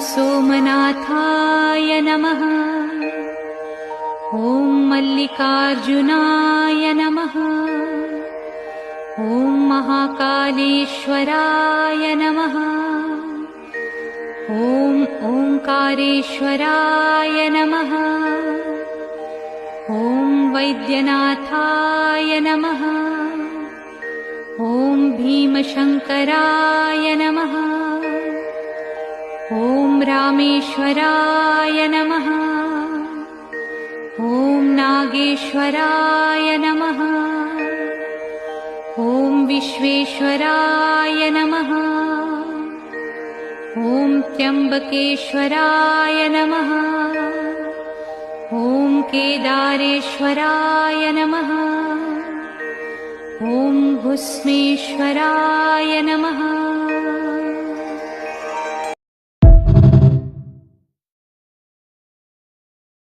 सोमनाथाय नमः। ॐ मल्लिकार्जुनाय नमः। ॐ महाकालेश्वराय नमः। ॐ ओंकारेश्वराय नमः। ॐ वैद्यनाथाय नमः। ॐ भीमशंकराय नमः। ॐ रामेश्वराय नमः। ॐ नागेश्वराय नमः। ॐ विश्वेश्वराय नमः। ॐ त्र्यंबकेश्वराय नमः। ॐ केदारेश्वराय नमः। ॐ भुस्मेश्वराय नमः।